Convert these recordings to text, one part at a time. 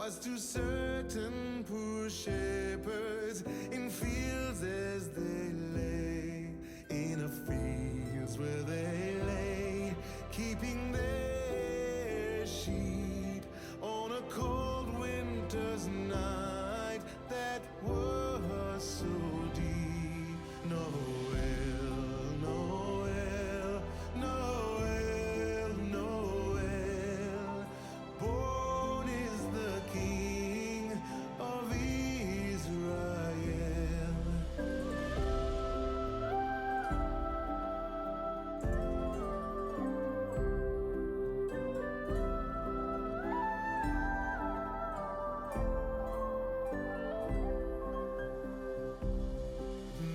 was to certain poor shepherds in fields as they lay, in a fields where they lay, keeping their sheep on a cold winter's night that was so deep. Noel, Noel, Noel, Noel, born is the King of Israel.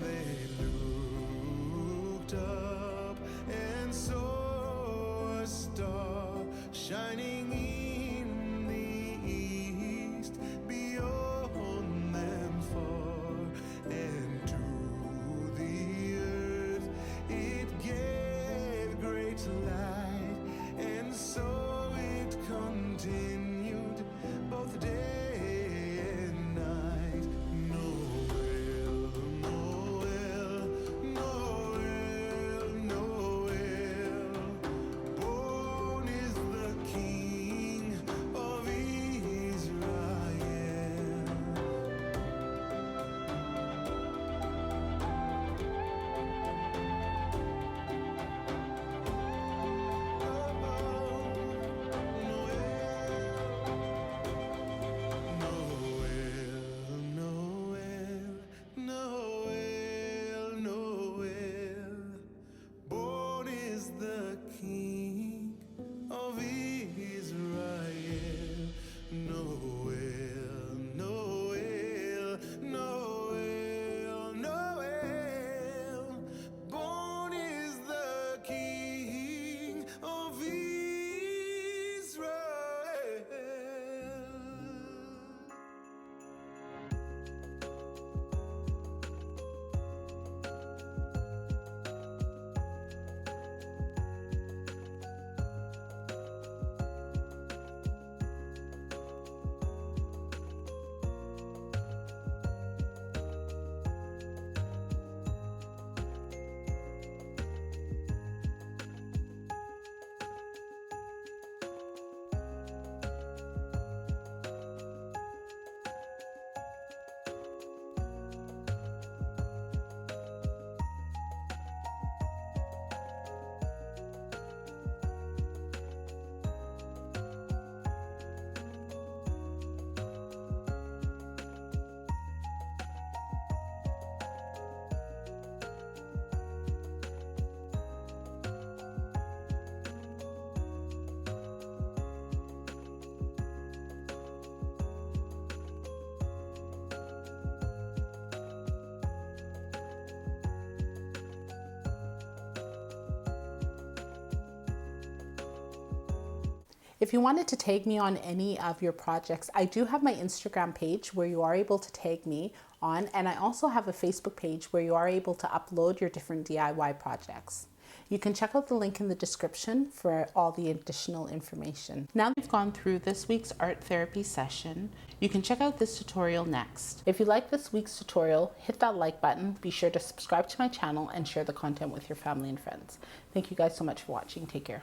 They looked up and saw a star shining in the east, beyond them far, and to the earth it gave great light, and so it continued both day and night. Noel, Noel, Noel, Noel, born is the King of Israel. Noel, Noel, Noel, born is the King of Israel. Noel, Noel, Noel, Noel, born is the King of Israel. If you wanted to tag me on any of your projects, I do have my Instagram page where you are able to tag me on, and I also have a Facebook page where you are able to upload your different DIY projects. You can check out the link in the description for all the additional information. Now that we've gone through this week's art therapy session, you can check out this tutorial next. If you like this week's tutorial, hit that like button, be sure to subscribe to my channel and share the content with your family and friends. Thank you guys so much for watching. Take care.